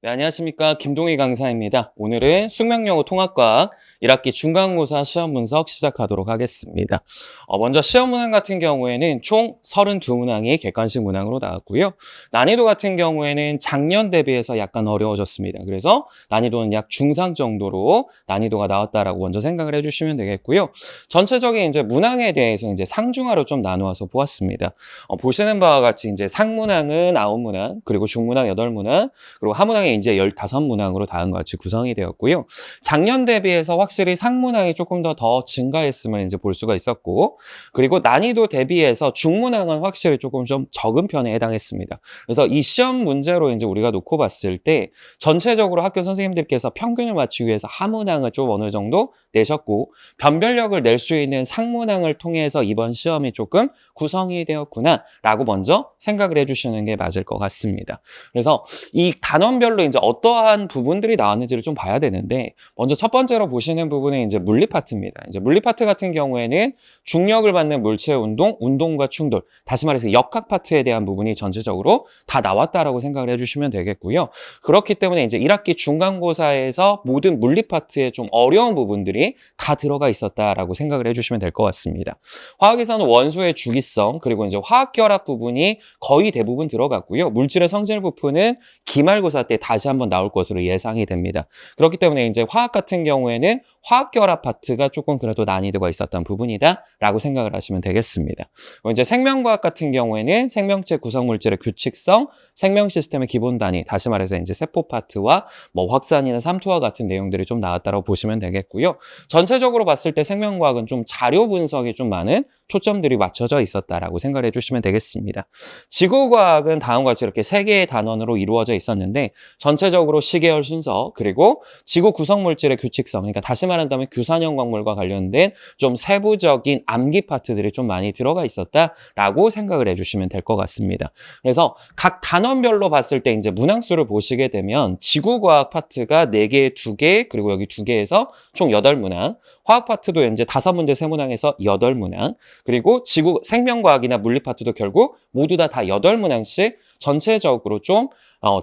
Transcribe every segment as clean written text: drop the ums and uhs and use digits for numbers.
네, 안녕하십니까. 김동희 강사입니다. 오늘은 숙명영어 통합과학 1학기 중간고사 시험 분석 시작하도록 하겠습니다. 먼저 시험 문항 같은 경우에는 총 32문항이 객관식 문항으로 나왔고요. 난이도 같은 경우에는 작년 대비해서 약간 어려워졌습니다. 그래서 난이도는 약 중상 정도로 난이도가 나왔다라고 먼저 생각을 해주시면 되겠고요. 전체적인 이제 문항에 대해서 이제 상중하로 좀 나누어서 보았습니다. 보시는 바와 같이 이제 상문항은 9문항, 그리고 중문항 8문항, 그리고 하문항이 이제 15문항으로 다음과 같이 구성이 되었고요. 작년 대비해서 확실히 상문항이 조금 더 증가했음을 이제 볼 수가 있었고, 그리고 난이도 대비해서 중문항은 확실히 조금 좀 적은 편에 해당했습니다. 그래서 이 시험 문제로 이제 우리가 놓고 봤을 때 전체적으로 학교 선생님들께서 평균을 맞추기 위해서 하문항을 좀 어느 정도 내셨고, 변별력을 낼 수 있는 상문항을 통해서 이번 시험이 조금 구성이 되었구나라고 먼저 생각을 해주시는 게 맞을 것 같습니다. 그래서 이 단원별로 이제 어떠한 부분들이 나왔는지를 좀 봐야 되는데, 먼저 첫 번째로 보시는 부분은 이제 물리 파트입니다. 이제 물리 파트 같은 경우에는 중력을 받는 물체의 운동, 운동과 충돌, 다시 말해서 역학 파트에 대한 부분이 전체적으로 다 나왔다라고 생각을 해주시면 되겠고요. 그렇기 때문에 이제 1학기 중간고사에서 모든 물리 파트에 좀 어려운 부분들이 다 들어가 있었다라고 생각을 해주시면 될 것 같습니다. 화학에서는 원소의 주기성, 그리고 이제 화학결합 부분이 거의 대부분 들어갔고요. 물질의 성질 부분은 기말고사 때 다시 한번 나올 것으로 예상이 됩니다. 그렇기 때문에 이제 화학 같은 경우에는 화학결합 파트가 조금 그래도 난이도가 있었던 부분이다라고 생각을 하시면 되겠습니다. 이제 생명과학 같은 경우에는 생명체 구성물질의 규칙성, 생명 시스템의 기본 단위, 다시 말해서 이제 세포 파트와 뭐 확산이나 삼투와 같은 내용들이 좀 나왔다고 보시면 되겠고요. 전체적으로 봤을 때 생명과학은 좀 자료 분석이 좀 많은 초점들이 맞춰져 있었다라고 생각을 해주시면 되겠습니다. 지구과학은 다음과 같이 이렇게 3개의 단원으로 이루어져 있었는데, 전체적으로 시계열 순서, 그리고 지구 구성물질의 규칙성, 그러니까 다시 말한다면 규산형 광물과 관련된 좀 세부적인 암기 파트들이 좀 많이 들어가 있었다라고 생각을 해주시면 될 것 같습니다. 그래서 각 단원별로 봤을 때 이제 문항수를 보시게 되면 지구과학 파트가 4개, 2개, 그리고 여기 2개에서 총 8문항, 화학 파트도 이제 5문제 3문항에서 8문항, 그리고 지구 생명과학이나 물리 파트도 결국 모두 다 8문항씩 전체적으로 좀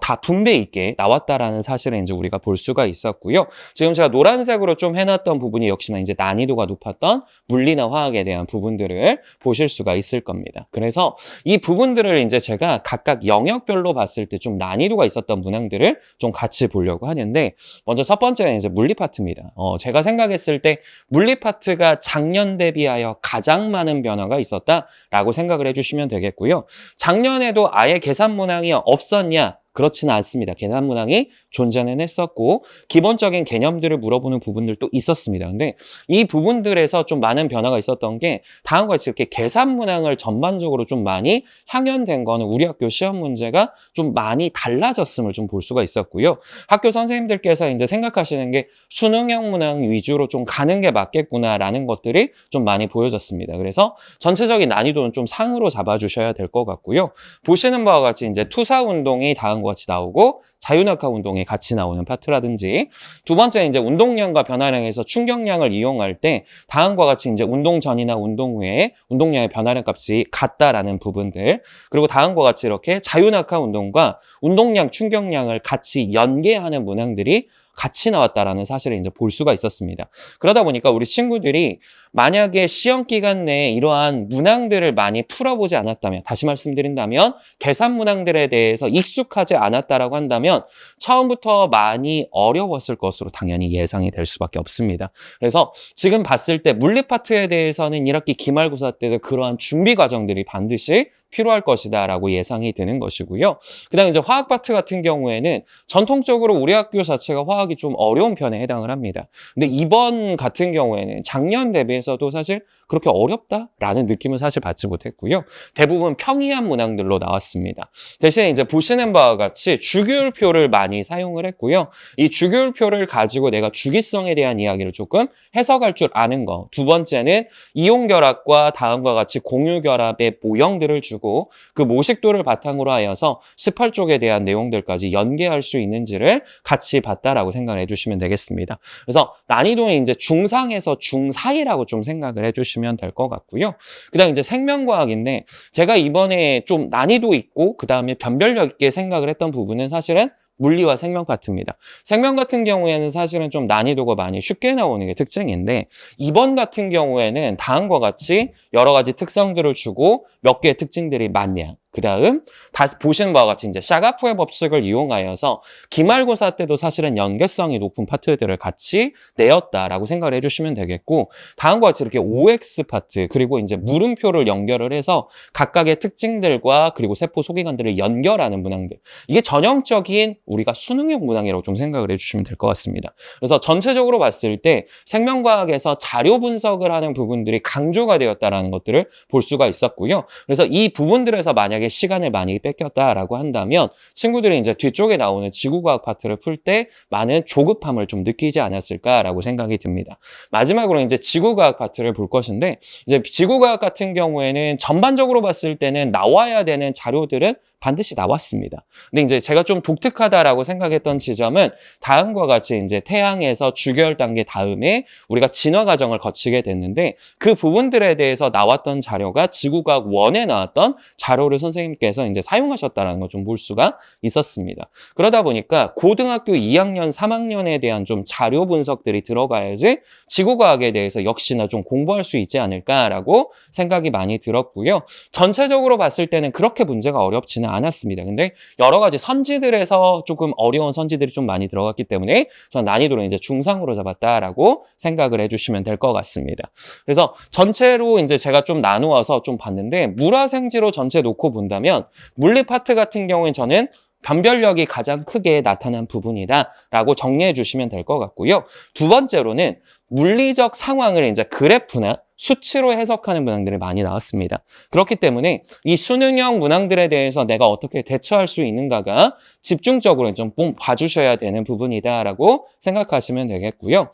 다 분배 있게 나왔다라는 사실을 이제 우리가 볼 수가 있었고요. 지금 제가 노란색으로 좀 해놨던 부분이 역시나 이제 난이도가 높았던 물리나 화학에 대한 부분들을 보실 수가 있을 겁니다. 그래서 이 부분들을 이제 제가 각각 영역별로 봤을 때 좀 난이도가 있었던 문항들을 좀 같이 보려고 하는데, 먼저 첫 번째는 이제 물리 파트입니다. 제가 생각했을 때 물리 파트가 작년 대비하여 가장 많은 변화가 있었다라고 생각을 해주시면 되겠고요. 작년에도 아예 계산 문항이 없었냐? 그렇지는 않습니다. 계산 문항이 존재는 했었고 기본적인 개념들을 물어보는 부분들도 있었습니다. 근데 이 부분들에서 좀 많은 변화가 있었던 게 다음과 같이 이렇게 계산 문항을 전반적으로 좀 많이 향연된 거는 우리 학교 시험 문제가 좀 많이 달라졌음을 좀 볼 수가 있었고요. 학교 선생님들께서 이제 생각하시는 게 수능형 문항 위주로 좀 가는 게 맞겠구나라는 것들이 좀 많이 보여졌습니다. 그래서 전체적인 난이도는 좀 상으로 잡아주셔야 될 것 같고요. 보시는 바와 같이 이제 투사 운동이 다음과 같이 나오고 자유낙하 운동이 같이 나오는 파트라든지, 두 번째 이제 운동량과 변화량에서 충격량을 이용할 때 다음과 같이 이제 운동 전이나 운동 후에 운동량의 변화량 값이 같다라는 부분들, 그리고 다음과 같이 이렇게 자유낙하 운동과 운동량, 충격량을 같이 연계하는 문항들이 같이 나왔다라는 사실을 이제 볼 수가 있었습니다. 그러다 보니까 우리 친구들이 만약에 시험 기간 내에 이러한 문항들을 많이 풀어보지 않았다면, 다시 말씀드린다면 계산 문항들에 대해서 익숙하지 않았다라고 한다면 처음부터 많이 어려웠을 것으로 당연히 예상이 될 수밖에 없습니다. 그래서 지금 봤을 때 물리 파트에 대해서는 1학기 기말고사 때도 그러한 준비 과정들이 반드시 필요할 것이다 라고 예상이 되는 것이고요. 그 다음에 이제 화학 파트 같은 경우에는 전통적으로 우리 학교 자체가 화학이 좀 어려운 편에 해당을 합니다. 근데 이번 같은 경우에는 작년 대비해서도 사실 그렇게 어렵다라는 느낌은 사실 받지 못했고요. 대부분 평이한 문항들로 나왔습니다. 대신에 이제 보시는 바와 같이 주기율표를 많이 사용을 했고요. 이 주기율표를 가지고 내가 주기성에 대한 이야기를 조금 해석할 줄 아는 거. 두 번째는 이온결합과 다음과 같이 공유결합의 모형들을 주고 그 모식도를 바탕으로 하여서 18쪽에 대한 내용들까지 연계할 수 있는지를 같이 봤다라고 생각을 해주시면 되겠습니다. 그래서 난이도는 이제 중상에서 중사이라고 좀 생각을 해주시면 될 것 같고요. 그 다음 이제 생명과학인데, 제가 이번에 좀 난이도 있고 그 다음에 변별력 있게 생각을 했던 부분은 사실은 물리와 생명 파트입니다. 생명 같은 경우에는 사실은 좀 난이도가 많이 쉽게 나오는 게 특징인데 2번 같은 경우에는 다음과 같이 여러 가지 특성들을 주고 몇 개의 특징들이 많냐. 그 다음 다 보시는 바와 같이 이제 샤가프의 법칙을 이용하여서 기말고사 때도 사실은 연계성이 높은 파트들을 같이 내었다라고 생각을 해주시면 되겠고 다음과 같이 이렇게 OX 파트 그리고 이제 물음표를 연결을 해서 각각의 특징들과 그리고 세포 소기관들을 연결하는 문항들 이게 전형적인 우리가 수능형 문항이라고 좀 생각을 해주시면 될 것 같습니다. 그래서 전체적으로 봤을 때 생명과학에서 자료 분석을 하는 부분들이 강조가 되었다라는 것들을 볼 수가 있었고요. 그래서 이 부분들에서 만약에 시간을 많이 뺏겼다라고 한다면 친구들이 이제 뒤쪽에 나오는 지구과학 파트를 풀 때 많은 조급함을 좀 느끼지 않았을까라고 생각이 듭니다. 마지막으로 이제 지구과학 파트를 볼 것인데 이제 지구과학 같은 경우에는 전반적으로 봤을 때는 나와야 되는 자료들은 반드시 나왔습니다. 근데 이제 제가 좀 독특하다라고 생각했던 지점은 다음과 같이 이제 태양에서 주결 단계 다음에 우리가 진화 과정을 거치게 됐는데 그 부분들에 대해서 나왔던 자료가 지구과학 1에 나왔던 자료를 선생님께서 이제 사용하셨다는 걸 좀 볼 수가 있었습니다. 그러다 보니까 고등학교 2학년, 3학년에 대한 좀 자료 분석들이 들어가야지 지구과학에 대해서 역시나 좀 공부할 수 있지 않을까라고 생각이 많이 들었고요. 전체적으로 봤을 때는 그렇게 문제가 어렵지는 않았습니다. 근데 여러 가지 선지들에서 조금 어려운 선지들이 좀 많이 들어갔기 때문에 저는 난이도를 이제 중상으로 잡았다라고 생각을 해주시면 될 것 같습니다. 그래서 전체로 이제 제가 좀 나누어서 좀 봤는데 물화생지로 전체 놓고 본다면 물리 파트 같은 경우엔 저는 변별력이 가장 크게 나타난 부분이다라고 정리해 주시면 될 것 같고요. 두 번째로는 물리적 상황을 이제 그래프나 수치로 해석하는 문항들이 많이 나왔습니다. 그렇기 때문에 이 수능형 문항들에 대해서 내가 어떻게 대처할 수 있는가가 집중적으로 좀 봐주셔야 되는 부분이다라고 생각하시면 되겠고요.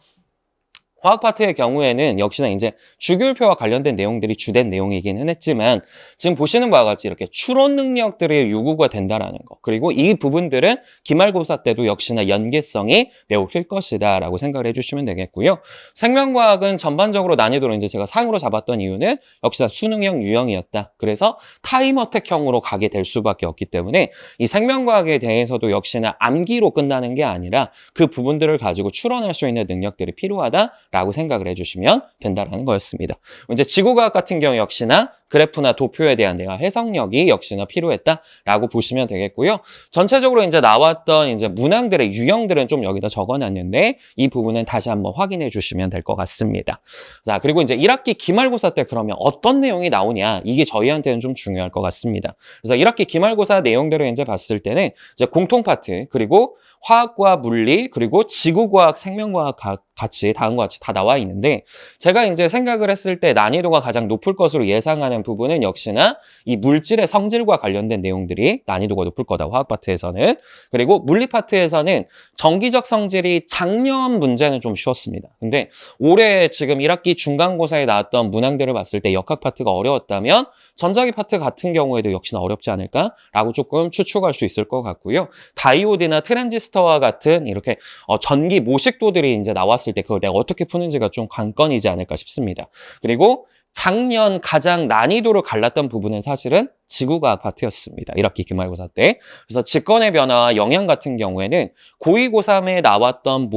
화학 파트의 경우에는 역시나 이제 주기율표와 관련된 내용들이 주된 내용이기는 했지만 지금 보시는 바와 같이 이렇게 추론 능력들이 요구가 된다라는 거 그리고 이 부분들은 기말고사 때도 역시나 연계성이 매우 클 것이다 라고 생각을 해주시면 되겠고요. 생명과학은 전반적으로 난이도를 이제 제가 상으로 잡았던 이유는 역시나 수능형 유형이었다. 그래서 타임어택형으로 가게 될 수밖에 없기 때문에 이 생명과학에 대해서도 역시나 암기로 끝나는 게 아니라 그 부분들을 가지고 추론할 수 있는 능력들이 필요하다 라고 생각을 해주시면 된다는 거였습니다. 이제 지구과학 같은 경우 역시나 그래프나 도표에 대한 내가 해석력이 역시나 필요했다라고 보시면 되겠고요. 전체적으로 이제 나왔던 이제 문항들의 유형들은 좀 여기다 적어놨는데 이 부분은 다시 한번 확인해 주시면 될 것 같습니다. 자, 그리고 이제 1학기 기말고사 때 그러면 어떤 내용이 나오냐 이게 저희한테는 좀 중요할 것 같습니다. 그래서 1학기 기말고사 내용들을 이제 봤을 때는 이제 공통 파트 그리고 화학과 물리 그리고 지구과학, 생명과학 같이 다음과 같이 다 나와 있는데 제가 이제 생각을 했을 때 난이도가 가장 높을 것으로 예상하는 부분은 역시나 이 물질의 성질과 관련된 내용들이 난이도가 높을 거다. 화학 파트에서는. 그리고 물리 파트에서는 정기적 성질이 작년 문제는 좀 쉬웠습니다. 근데 올해 지금 1학기 중간고사에 나왔던 문항들을 봤을 때 역학 파트가 어려웠다면 전자기 파트 같은 경우에도 역시나 어렵지 않을까라고 조금 추측할 수 있을 것 같고요. 다이오드나 트랜지스터와 같은 이렇게 전기 모식도들이 이제 나왔을 때 그걸 내가 어떻게 푸는지가 좀 관건이지 않을까 싶습니다. 그리고 작년 가장 난이도를 갈랐던 부분은 사실은 지구과학 파트였습니다. 1학기 기말고사 때. 그래서 직권의 변화와 영향 같은 경우에는 고2, 고3에 나왔던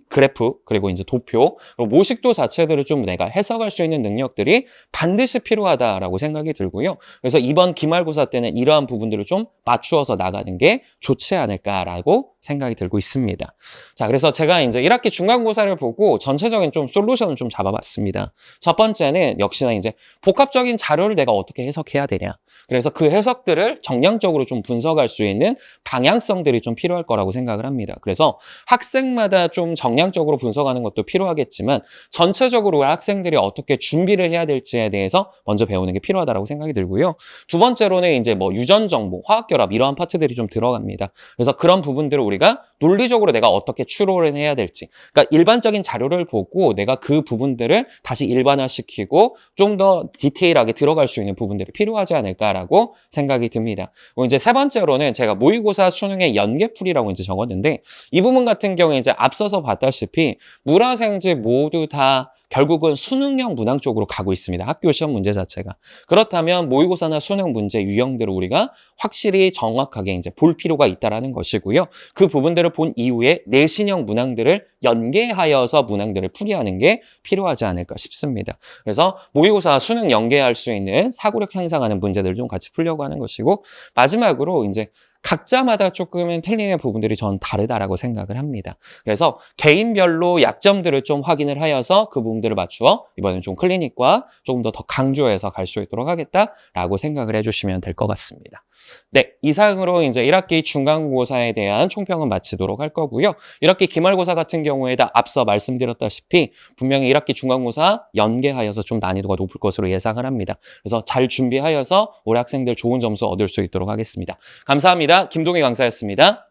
그래프, 그리고 이제 도표, 그리고 모식도 자체들을 좀 내가 해석할 수 있는 능력들이 반드시 필요하다라고 생각이 들고요. 그래서 이번 기말고사 때는 이러한 부분들을 좀 맞추어서 나가는 게 좋지 않을까라고 생각이 들고 있습니다. 자, 그래서 제가 이제 1학기 중간고사를 보고 전체적인 좀 솔루션을 좀 잡아봤습니다. 첫 번째는 역시나 이제 복합적인 자료를 내가 어떻게 해석해야 되냐. 그래서 그 해석들을 정량적으로 좀 분석할 수 있는 방향성들이 좀 필요할 거라고 생각을 합니다. 그래서 학생마다 좀 정량적으로 분석하는 것도 필요하겠지만 전체적으로 학생들이 어떻게 준비를 해야 될지에 대해서 먼저 배우는 게 필요하다고 생각이 들고요. 두 번째로는 이제 뭐 유전 정보, 화학 결합 이러한 파트들이 좀 들어갑니다. 그래서 그런 부분들을 우리가 논리적으로 내가 어떻게 추론을 해야 될지, 그러니까 일반적인 자료를 보고 내가 그 부분들을 다시 일반화시키고 좀 더 디테일하게 들어갈 수 있는 부분들이 필요하지 않을까라고 생각이 듭니다. 이제 세 번째로는 제가 모의고사 수능의 연계풀이라고 이제 적었는데 이 부분 같은 경우에 이제 앞서서 봤다시피 물화생지 모두 다 결국은 수능형 문항 쪽으로 가고 있습니다. 학교 시험 문제 자체가. 그렇다면 모의고사나 수능 문제 유형들을 우리가 확실히 정확하게 이제 볼 필요가 있다라는 것이고요. 그 부분들을 본 이후에 내신형 문항들을 연계하여서 문항들을 풀이하는 게 필요하지 않을까 싶습니다. 그래서 모의고사 수능 연계할 수 있는 사고력 향상하는 문제들을 좀 같이 풀려고 하는 것이고, 마지막으로 이제 각자마다 조금은 틀리는 부분들이 전 다르다라고 생각을 합니다. 그래서 개인별로 약점들을 좀 확인을 하여서 그 부분들을 맞추어 이번엔 좀 클리닉과 조금 더 강조해서 갈 수 있도록 하겠다라고 생각을 해주시면 될 것 같습니다. 네, 이상으로 이제 1학기 중간고사에 대한 총평은 마치도록 할 거고요. 1학기 기말고사 같은 경우에도 앞서 말씀드렸다시피 분명히 1학기 중간고사 연계하여서 좀 난이도가 높을 것으로 예상을 합니다. 그래서 잘 준비하여서 우리 학생들 좋은 점수 얻을 수 있도록 하겠습니다. 감사합니다. 김동희 강사였습니다.